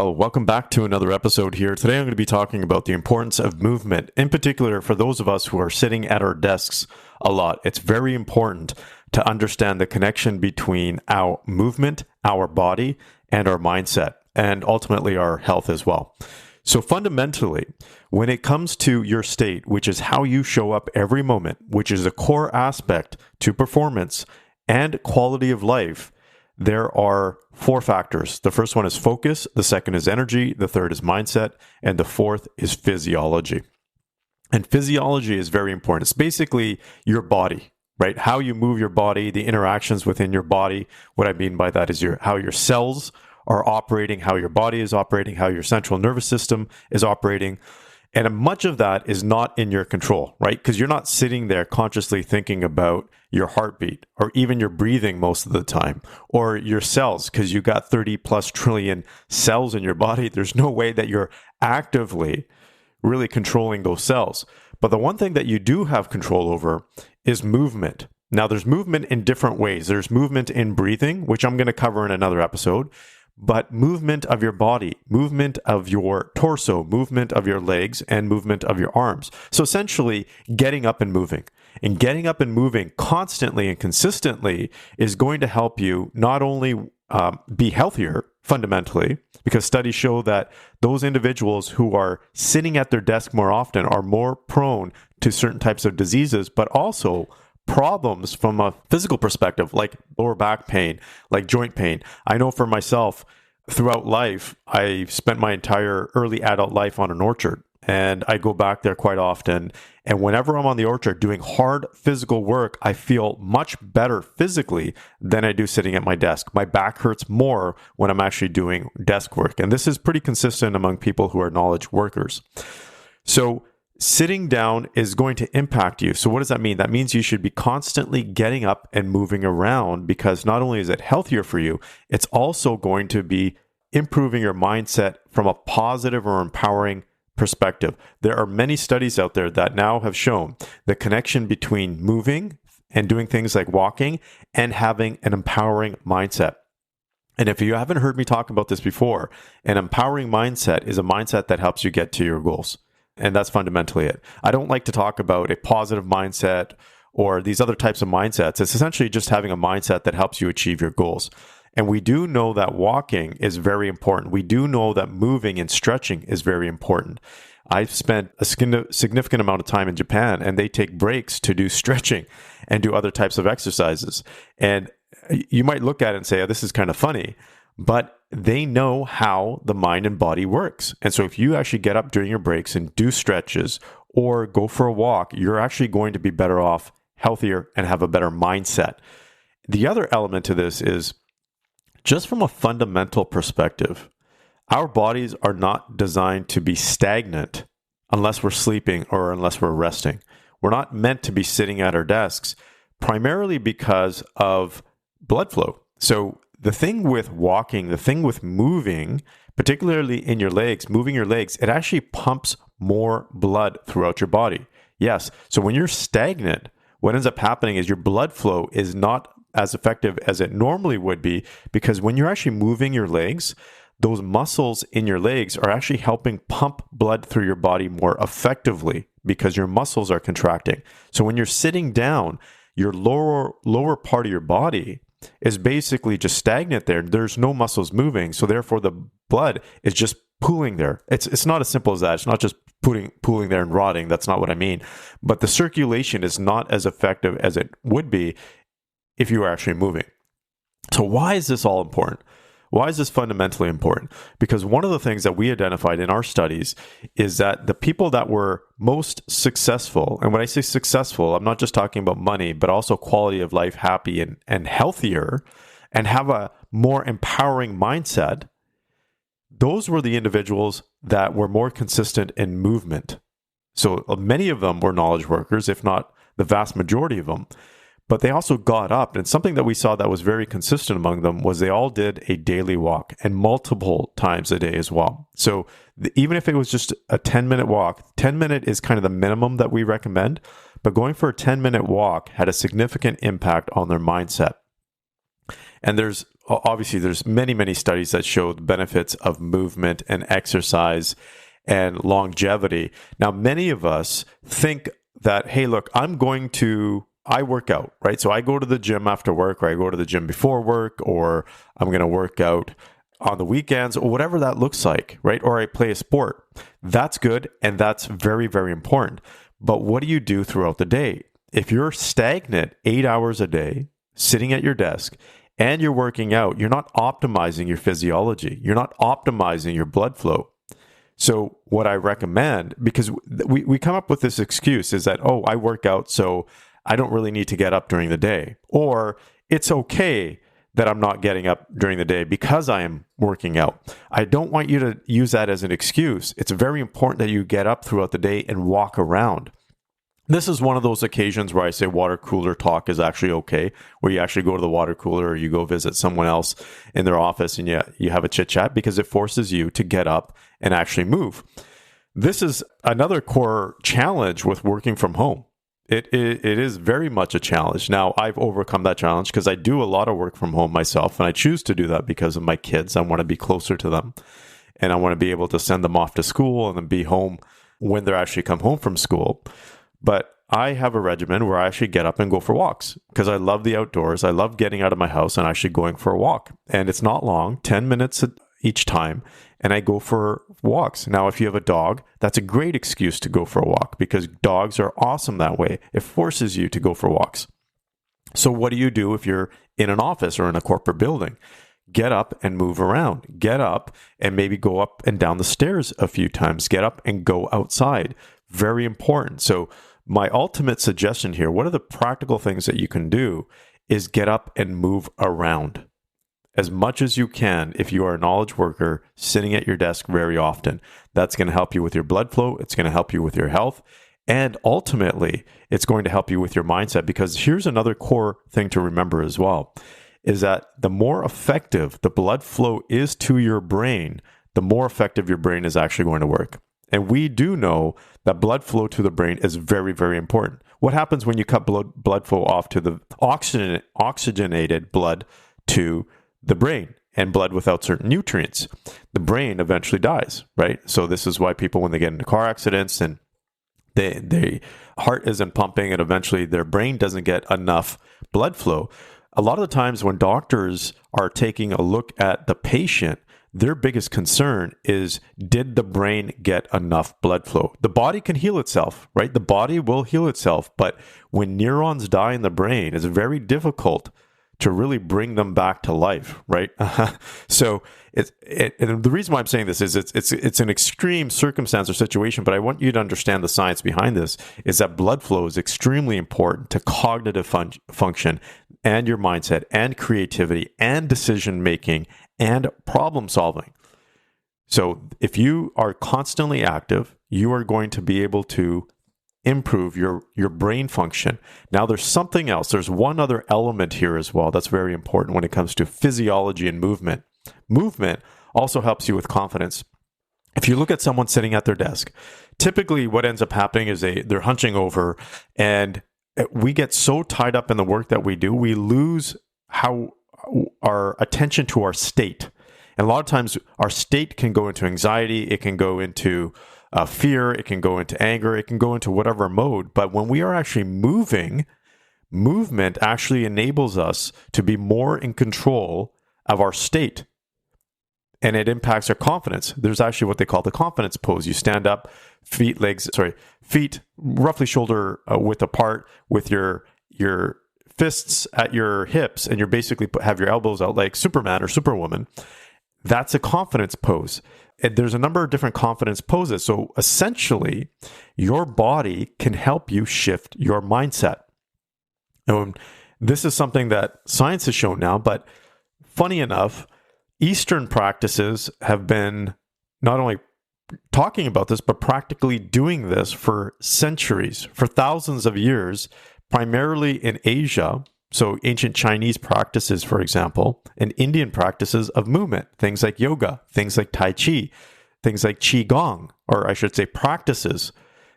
Oh, welcome back to another episode here. Today I'm going to be talking about the importance of movement, in particular for those of us who are sitting at our desks a lot. It's very important to understand the connection between our movement, our body, and our mindset, and ultimately our health as well. So fundamentally, when it comes to your state, which is how you show up every moment, which is a core aspect to performance and quality of life, there are four factors. The first one is focus, the second is energy, the third is mindset, and the fourth is physiology. And physiology is very important. It's basically your body, right? How you move your body, the interactions within your body. What I mean by that is how your cells are operating, how your body is operating, how your central nervous system is operating. And much of that is not in your control, right? Because you're not sitting there consciously thinking about your heartbeat or even your breathing most of the time, or your cells, because you got 30 plus trillion cells in your body. There's no way that you're actively really controlling those cells. But the one thing that you do have control over is movement. Now, there's movement in different ways. There's movement in breathing, which I'm going to cover in another episode. But movement of your body, movement of your torso, movement of your legs, and movement of your arms. So essentially, getting up and moving. And getting up and moving constantly and consistently is going to help you not only be healthier fundamentally, because studies show that those individuals who are sitting at their desk more often are more prone to certain types of diseases, but also problems from a physical perspective, like lower back pain, like joint pain. I know for myself, throughout life, I spent my entire early adult life on an orchard, and I go back there quite often. And whenever I'm on the orchard doing hard physical work, I feel much better physically than I do sitting at my desk. My back hurts more when I'm actually doing desk work. And this is pretty consistent among people who are knowledge workers. So sitting down is going to impact you. So what does that mean? That means you should be constantly getting up and moving around, because not only is it healthier for you, it's also going to be improving your mindset from a positive or empowering perspective. There are many studies out there that now have shown the connection between moving and doing things like walking and having an empowering mindset. And if you haven't heard me talk about this before, an empowering mindset is a mindset that helps you get to your goals. And that's fundamentally it. I don't like to talk about a positive mindset or these other types of mindsets. It's essentially just having a mindset that helps you achieve your goals. And we do know that walking is very important. We do know that moving and stretching is very important. I've spent a significant amount of time in Japan, and they take breaks to do stretching and do other types of exercises. And you might look at it and say, oh, this is kind of funny, but they know how the mind and body works. And so if you actually get up during your breaks and do stretches or go for a walk, you're actually going to be better off, healthier, and have a better mindset. The other element to this is just from a fundamental perspective, our bodies are not designed to be stagnant unless we're sleeping or unless we're resting. We're not meant to be sitting at our desks, primarily because of blood flow. So the thing with walking, the thing with moving, particularly in your legs, moving your legs, it actually pumps more blood throughout your body. Yes. So when you're stagnant, what ends up happening is your blood flow is not as effective as it normally would be, because when you're actually moving your legs, those muscles in your legs are actually helping pump blood through your body more effectively because your muscles are contracting. So when you're sitting down, your lower part of your body is basically just stagnant there. There's no muscles moving. So therefore the blood is just pooling there. It's not as simple as that. It's not just pooling there and rotting. That's not what I mean. But the circulation is not as effective as it would be if you were actually moving. So why is this all important? Why is this fundamentally important? Because one of the things that we identified in our studies is that the people that were most successful, and when I say successful, I'm not just talking about money, but also quality of life, happy and healthier, and have a more empowering mindset, those were the individuals that were more consistent in movement. So many of them were knowledge workers, if not the vast majority of them. But they also got up, and something that we saw that was very consistent among them was they all did a daily walk, and multiple times a day as well. So even if it was just a 10-minute walk, 10-minute is kind of the minimum that we recommend, but going for a 10-minute walk had a significant impact on their mindset. And there's obviously there's many studies that show the benefits of movement and exercise and longevity. Now, many of us think that, hey, look, I work out, right? So I go to the gym after work, or I go to the gym before work, or I'm going to work out on the weekends, or whatever that looks like, right? Or I play a sport. That's good, and that's very, very important. But what do you do throughout the day? If you're stagnant 8 hours a day, sitting at your desk, and you're working out, you're not optimizing your physiology. You're not optimizing your blood flow. So what I recommend, because we come up with this excuse, is that, oh, I work out, so I don't really need to get up during the day. Or it's okay that I'm not getting up during the day because I am working out. I don't want you to use that as an excuse. It's very important that you get up throughout the day and walk around. This is one of those occasions where I say water cooler talk is actually okay, where you actually go to the water cooler or you go visit someone else in their office and you have a chit chat, because it forces you to get up and actually move. This is another core challenge with working from home. It is very much a challenge. Now, I've overcome that challenge because I do a lot of work from home myself, and I choose to do that because of my kids. I want to be closer to them, and I want to be able to send them off to school and then be home when they actually come home from school. But I have a regimen where I actually get up and go for walks because I love the outdoors. I love getting out of my house and actually going for a walk. And it's not long, 10 minutes each time, and I go for walks. Now, if you have a dog, that's a great excuse to go for a walk because dogs are awesome that way. It forces you to go for walks. So what do you do if you're in an office or in a corporate building? Get up and move around. Get up and maybe go up and down the stairs a few times. Get up and go outside. Very important. So my ultimate suggestion here, what are the practical things that you can do, is get up and move around as much as you can. If you are a knowledge worker sitting at your desk very often, that's going to help you with your blood flow. It's going to help you with your health. And ultimately, it's going to help you with your mindset, because here's another core thing to remember as well, is that the more effective the blood flow is to your brain, the more effective your brain is actually going to work. And we do know that blood flow to the brain is very, very important. What happens when you cut blood flow off to the oxygenated blood to the brain and blood without certain nutrients? The brain eventually dies, right? So this is why people, when they get into car accidents and their heart isn't pumping and eventually their brain doesn't get enough blood flow, a lot of the times when doctors are taking a look at the patient, their biggest concern is, did the brain get enough blood flow? The body can heal itself, right? The body will heal itself, but when neurons die in the brain, it's very difficult to really bring them back to life, right? So and the reason why I'm saying this is it's an extreme circumstance or situation, but I want you to understand the science behind this, is that blood flow is extremely important to cognitive function and your mindset and creativity and decision making and problem solving. So if you are constantly active, you are going to be able to improve your brain function. Now, there's something else. There's one other element here as well that's very important when it comes to physiology and movement. Movement also helps you with confidence. If you look at someone sitting at their desk, typically what ends up happening is they're hunching over, and we get so tied up in the work that we do, we lose our attention to our state. And a lot of times our state can go into anxiety, it can go into fear, it can go into anger, it can go into whatever mode. But when we are actually moving, movement actually enables us to be more in control of our state. And it impacts our confidence. There's actually what they call the confidence pose. You stand up, feet roughly shoulder width apart, with your fists at your hips, and you're basically have your elbows out like Superman or Superwoman. That's a confidence pose. And there's a number of different confidence poses. So essentially, your body can help you shift your mindset. And this is something that science has shown now, but funny enough, Eastern practices have been not only talking about this, but practically doing this for centuries, for thousands of years, primarily in Asia. So ancient Chinese practices, for example, and Indian practices of movement, things like yoga, things like Tai Chi, things like Qigong, or I should say practices.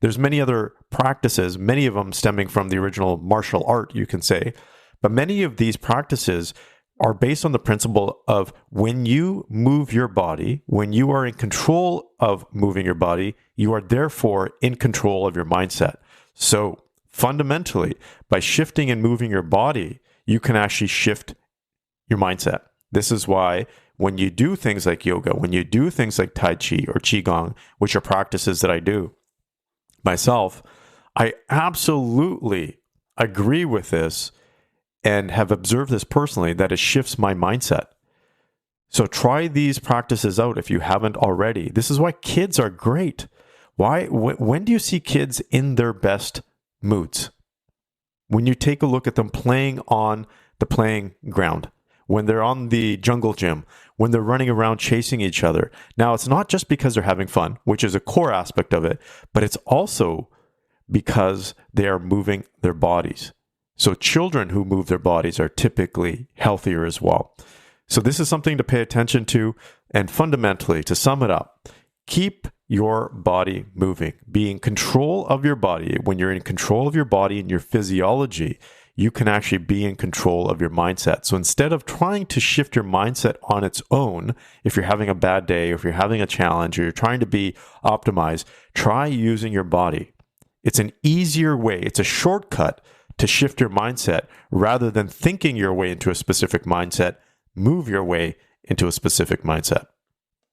There's many other practices, many of them stemming from the original martial art, you can say. But many of these practices are based on the principle of when you move your body, when you are in control of moving your body, you are therefore in control of your mindset. So fundamentally, by shifting and moving your body, you can actually shift your mindset. This is why when you do things like yoga, when you do things like Tai Chi or Qigong, which are practices that I do myself, I absolutely agree with this and have observed this personally, that it shifts my mindset. So try these practices out if you haven't already. This is why kids are great. Why? When do you see kids in their best moods? When you take a look at them playing on the playing ground, when they're on the jungle gym, when they're running around chasing each other. Now, it's not just because they're having fun, which is a core aspect of it, but it's also because they are moving their bodies. So children who move their bodies are typically healthier as well. So this is something to pay attention to. And fundamentally, to sum it up, keep your body moving. Be in control of your body. When you're in control of your body and your physiology, you can actually be in control of your mindset. So instead of trying to shift your mindset on its own, if you're having a bad day, or if you're having a challenge, or you're trying to be optimized, try using your body. It's an easier way. It's a shortcut to shift your mindset rather than thinking your way into a specific mindset. Move your way into a specific mindset.